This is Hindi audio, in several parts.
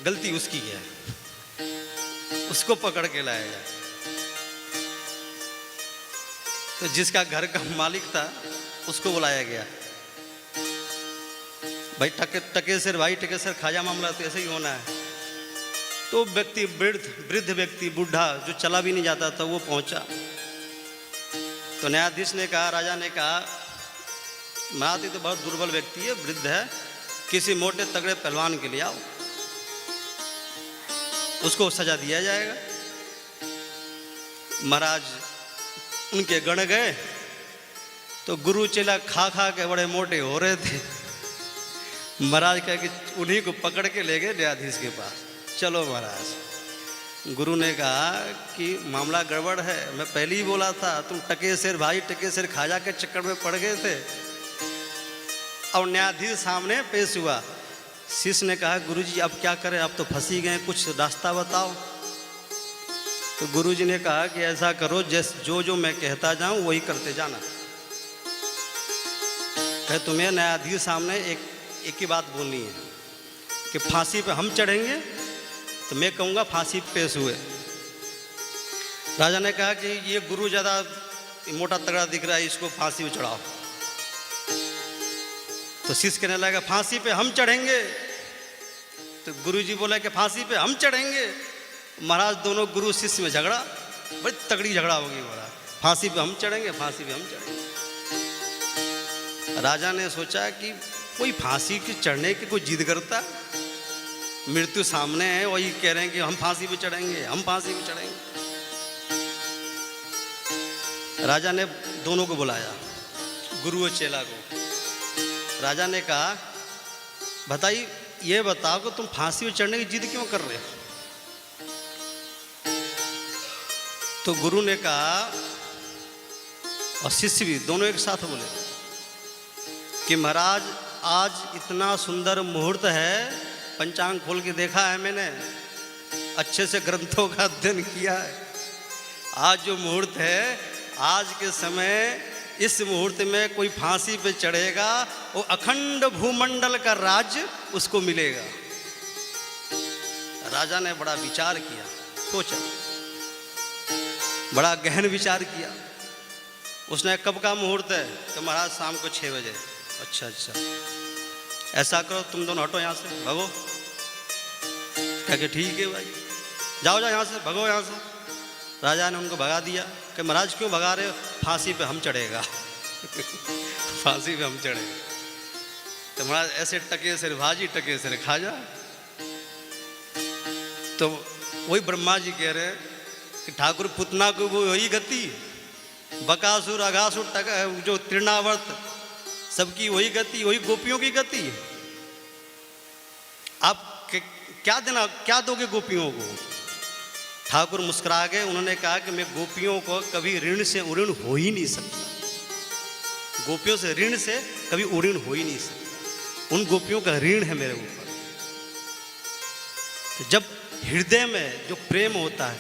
गलती उसकी है, उसको पकड़ के लाया जाए। तो जिसका घर का मालिक था उसको बुलाया गया, भाई टकेसर भाई टकेसर खाजा मामला तो ऐसे ही होना है। तो व्यक्ति वृद्ध व्यक्ति बूढ़ा जो चला भी नहीं जाता था वो पहुंचा। तो न्यायाधीश ने कहा, राजा ने कहा, महाराज तो बहुत दुर्बल व्यक्ति है, वृद्ध है, किसी मोटे तगड़े पहलवान के लिए आओ, उसको सजा दिया जाएगा। महाराज उनके गण गए तो गुरु चेला खा खा के बड़े मोटे हो रहे थे। महाराज कहे कि उन्हीं को पकड़ के ले गए न्यायाधीश के पास, चलो महाराज। गुरु ने कहा कि मामला गड़बड़ है, मैं पहले ही बोला था, तुम टकेसर भाई टकेसर खाजा के चक्कर में पड़ गए थे। और न्यायाधीश सामने पेश हुआ। शिष्य ने कहा, गुरुजी अब क्या करें, अब तो फंसी गए, कुछ रास्ता बताओ। तो गुरुजी ने कहा कि ऐसा करो, जो मैं कहता जाऊं वही करते जाना। कहे तुम्हें न्यायाधीश सामने एक ही बात बोलनी है कि फांसी पे हम चढ़ेंगे तो मैं कहूँगा फांसी पेश हुए। राजा ने कहा कि ये गुरु ज़्यादा मोटा तगड़ा दिख रहा है, इसको फांसी पे चढ़ाओ। तो शिष्य कहने लगा फांसी पे हम चढ़ेंगे। तो गुरुजी बोला कि फांसी पे हम चढ़ेंगे। महाराज दोनों गुरु शिष्य में झगड़ा, बड़ी तगड़ी झगड़ा होगी। बोला फांसी पे हम चढ़ेंगे, फांसी पे हम चढ़ेंगे। राजा ने सोचा कि कोई फांसी की चढ़ने की कोई जिद करता, मृत्यु सामने है, वही कह रहे हैं कि हम फांसी पे चढ़ेंगे, हम फांसी पे चढ़ेंगे। राजा ने दोनों को बुलाया, गुरु और चेला को। राजा ने कहा, बताइए, ये बताओ कि तुम फांसी पे चढ़ने की जिद क्यों कर रहे हो? तो गुरु ने कहा और शिष्य भी दोनों एक साथ बोले कि महाराज आज इतना सुंदर मुहूर्त है, पंचांग खोल के देखा है मैंने, अच्छे से ग्रंथों का अध्ययन किया है। आज जो मुहूर्त है, आज के समय इस मुहूर्त में कोई फांसी पे चढ़ेगा, वो अखंड भूमंडल का राज्य उसको मिलेगा। राजा ने बड़ा विचार किया, सोचा, बड़ा गहन विचार किया। उसने कब का मुहूर्त है? तो महाराज शाम को 6 बजे। अच्छा, ऐसा करो तुम दोनों हटो यहाँ से, भगो। कह के ठीक है भाई, जाओ यहाँ से, भगो यहाँ से। राजा ने उनको भगा दिया कि महाराज क्यों भगा रहे हो? फांसी पे हम चढ़ेगा। फांसी पे हम चढ़ेगा। तो महाराज ऐसे टके सिर भाजी टके सिर खाजा। तो वही ब्रह्मा जी कह रहे हैं कि ठाकुर पुतना को वो वही गति, बकासुर अघासुर जो तृणावर्त, सबकी वही गति, वही गोपियों की गति। आप क्या दोगे गोपियों को? ठाकुर मुस्कुरा गए। उन्होंने कहा कि मैं गोपियों को कभी ऋण से उऋण हो ही नहीं सकता, गोपियों से ऋण से कभी उऋण हो ही नहीं सकता, उन गोपियों का ऋण है मेरे ऊपर। तो जब हृदय में जो प्रेम होता है,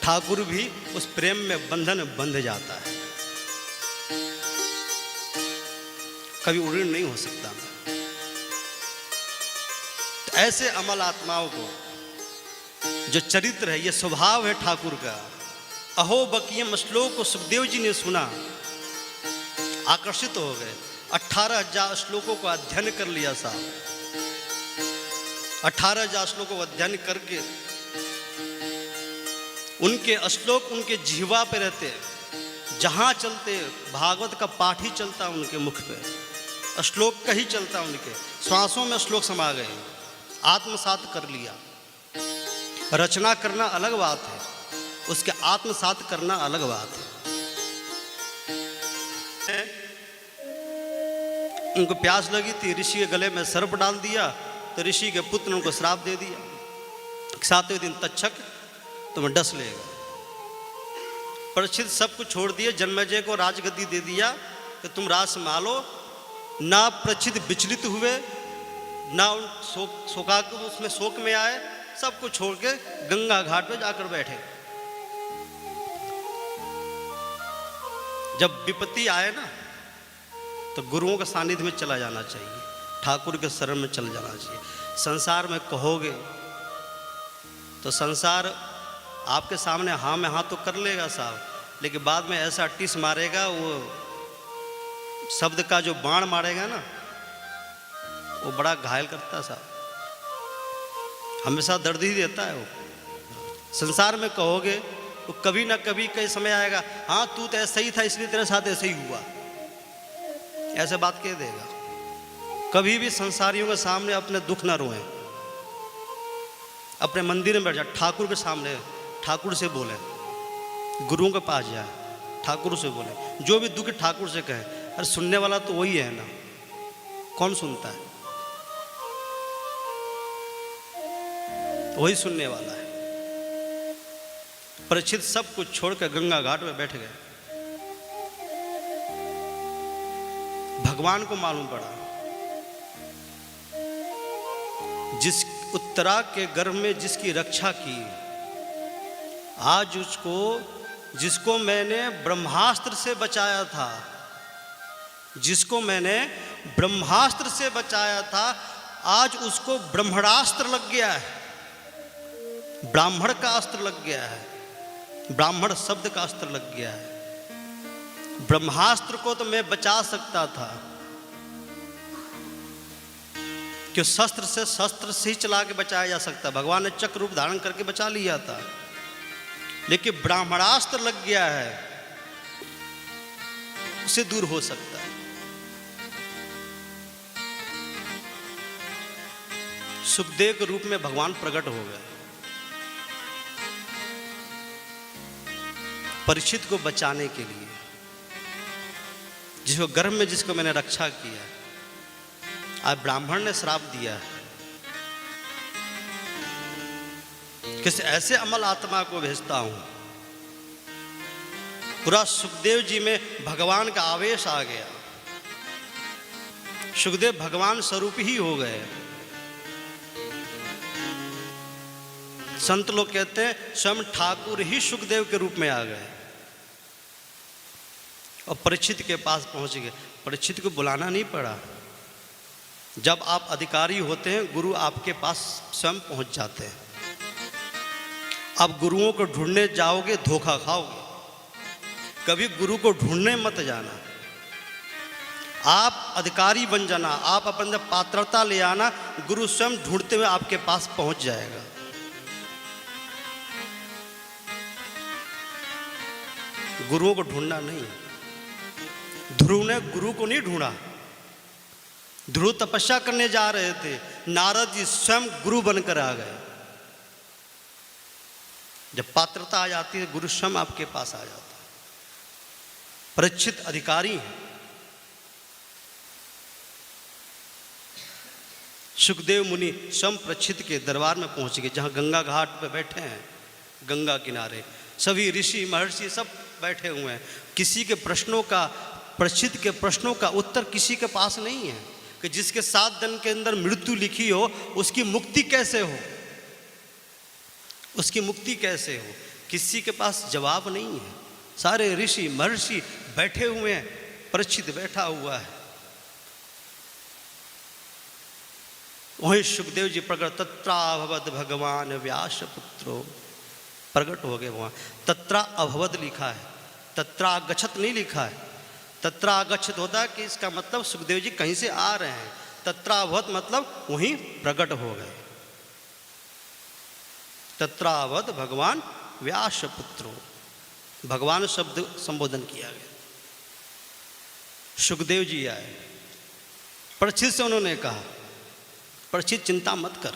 ठाकुर भी उस प्रेम में बंधन बंध जाता है, कभी उऋण नहीं हो सकता। तो ऐसे अमल आत्माओं को, जो चरित्र है, ये स्वभाव है ठाकुर का। अहो बकियम श्लोक को सुखदेव जी ने सुना, आकर्षित हो गए। 18,000 श्लोकों को अध्ययन कर लिया साहब। 18,000 श्लोकों को अध्ययन करके उनके श्लोक उनके जिह्वा पे रहते, जहां चलते भागवत का पाठ ही चलता उनके मुख पे, श्लोक का ही चलता उनके श्वासों में, श्लोक समा गए, आत्मसात कर लिया। रचना करना अलग बात है, उसके आत्मसात करना अलग बात है। उनको प्यास लगी थी, ऋषि के गले में सर्प डाल दिया, तो ऋषि के पुत्र ने उनको श्राप दे दिया, 7वें दिन तक्षक तुम्हें डस लेगा। परीक्षित सब कुछ छोड़ दिए, जन्मेजय को राजगद्दी दे दिया कि तुम राज संभालो। ना परीक्षित विचलित हुए, ना उसमें शोक में आए, सब कुछ छोड़ के गंगा घाट पे जाकर बैठे। जब विपत्ति आए ना, तो गुरुओं के सानिध्य में चला जाना चाहिए, ठाकुर के शरण में चल जाना चाहिए। संसार में कहोगे तो संसार आपके सामने हाँ में हाँ तो कर लेगा साहब, लेकिन बाद में ऐसा टिस मारेगा, वो शब्द का जो बाण मारेगा ना, वो बड़ा घायल करता है साहब, हमेशा दर्द ही देता है वो। संसार में कहोगे तो कभी ना कभी कई समय आएगा, हाँ तू तो ऐसा ही था इसलिए तेरे साथ ऐसे ही हुआ, ऐसे बात कह देगा। कभी भी संसारियों के सामने अपने दुख ना रोएं, अपने मंदिर में बैठ जाए, ठाकुर के सामने ठाकुर से बोले, गुरुओं के पास जाए, ठाकुर से बोले, जो भी दुख ठाकुर से कहे। अरे सुनने वाला तो वही है ना, कौन सुनता है? वही सुनने वाला है। परीक्षित सब कुछ छोड़कर गंगा घाट में बैठ गए। भगवान को मालूम पड़ा, जिस उत्तरा के गर्भ में जिसकी रक्षा की, आज उसको, जिसको मैंने ब्रह्मास्त्र से बचाया था, जिसको मैंने ब्रह्मास्त्र से बचाया था, आज उसको ब्रह्मणास्त्र लग गया है, ब्राह्मण का अस्त्र लग गया है, ब्राह्मण शब्द का अस्त्र लग गया है। ब्रह्मास्त्र को तो मैं बचा सकता था, कि शस्त्र से ही चला के बचाया जा सकता, भगवान ने चक्र रूप धारण करके बचा लिया था, लेकिन ब्राह्मणास्त्र लग गया है, उससे दूर हो सकता है। सुखदेव के रूप में भगवान प्रकट हो गए, परीक्षित को बचाने के लिए, जिसको गर्भ में जिसको मैंने रक्षा किया। आज ब्राह्मण ने श्राप दिया है, किस ऐसे अमल आत्मा को भेजता हूं। पूरा सुखदेव जी में भगवान का आवेश आ गया, सुखदेव भगवान स्वरूप ही हो गए। संत लोग कहते हैं स्वयं ठाकुर ही सुखदेव के रूप में आ गए और परीक्षित के पास पहुंच गए। परीक्षित को बुलाना नहीं पड़ा, जब आप अधिकारी होते हैं गुरु आपके पास स्वयं पहुंच जाते हैं। आप गुरुओं को ढूंढने जाओगे धोखा खाओगे, कभी गुरु को ढूंढने मत जाना। आप अधिकारी बन जाना, आप अपने पात्रता ले आना, गुरु स्वयं ढूंढते हुए आपके पास पहुंच जाएगा। गुरुओं को ढूंढना नहीं, ध्रुव ने गुरु को नहीं ढूंढा। ध्रुव तपस्या करने जा रहे थे, नारद जी स्वयं गुरु बनकर आ गए। जब पात्रता आ जाती है गुरु स्वयं आपके पास आ जाता है। परीक्षित अधिकारी हैं। सुखदेव मुनि स्वयं परीक्षित के दरबार में पहुंच गए, जहां गंगा घाट पे बैठे हैं, गंगा किनारे सभी ऋषि महर्षि सब बैठे हुए हैं। किसी के प्रश्नों का, परीक्षित के प्रश्नों का उत्तर किसी के पास नहीं है कि जिसके 7 दिन के अंदर मृत्यु लिखी हो उसकी मुक्ति कैसे हो, उसकी मुक्ति कैसे हो, किसी के पास जवाब नहीं है। सारे ऋषि महर्षि बैठे हुए हैं, परीक्षित बैठा हुआ है। वहीं सुखदेव जी प्रकट, तत्रा अभवद भगवान व्यास पुत्रो, प्रकट हो गए वहां। तत्रा अभवद लिखा है, तत्रा गच्छत नहीं लिखा है। तत्रा गच्छत होता है कि इसका मतलब सुखदेव जी कहीं से आ रहे हैं, तत्रा अभवद मतलब वहीं प्रकट हो गए। तत्रा अभवद भगवान व्यास पुत्रो, भगवान शब्द संबोधन किया गया। सुखदेव जी आए, परीक्षित से उन्होंने कहा, परीक्षित चिंता मत कर,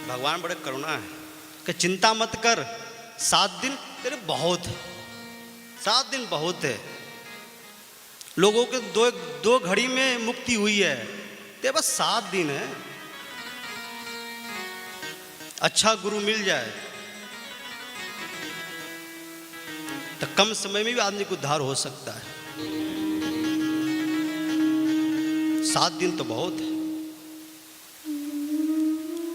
भगवान बड़े करुणा है कि चिंता मत कर, 7 दिन तेरे बहुत है, 7 दिन बहुत है। लोगों के दो घड़ी में मुक्ति हुई है, तेरे बस 7 दिन है। अच्छा गुरु मिल जाए तो कम समय में भी आदमी को उद्धार हो सकता है। 7 दिन तो बहुत है।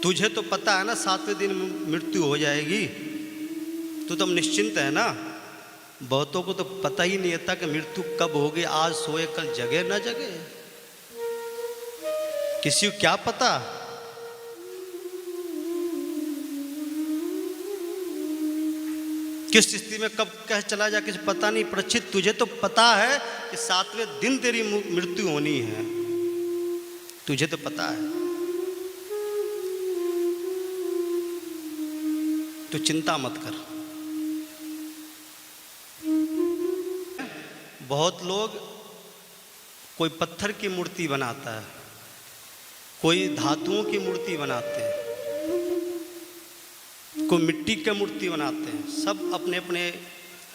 तुझे तो पता है ना 7वें दिन मृत्यु हो जाएगी, तू तो निश्चिंत है ना। बहुतों को तो पता ही नहीं था कि मृत्यु कब होगी, आज सोए कल जगे ना जगे, किसी को क्या पता। किस स्थिति में कब कह चला जा किसी पता नहीं। परीक्षित तुझे तो पता है कि 7वें दिन तेरी मृत्यु होनी है, तुझे तो पता है, तो चिंता मत कर। बहुत लोग कोई पत्थर की मूर्ति बनाता है, कोई धातुओं की मूर्ति बनाते हैं, कोई मिट्टी की मूर्ति बनाते हैं। सब अपने अपने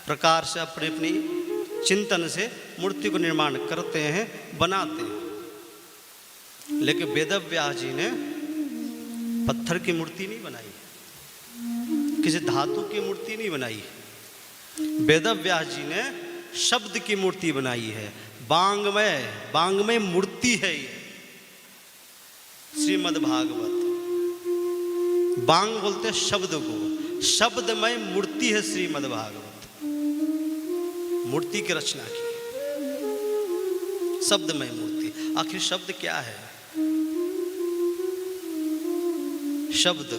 प्रकार से अपने अपनी चिंतन से मूर्ति को निर्माण करते हैं, बनाते हैं। लेकिन वेदव्यास जी ने पत्थर की मूर्ति नहीं बनाई, किसी धातु की मूर्ति नहीं बनाई। वेदव्यास जी ने शब्द की मूर्ति बनाई है। बांग्मय मूर्ति है ये श्रीमद् भागवत। बांग बोलते हैं शब्द को, शब्दमय मूर्ति है श्रीमद् भागवत। मूर्ति की रचना की, शब्दमय मूर्ति। आखिर शब्द क्या है? शब्द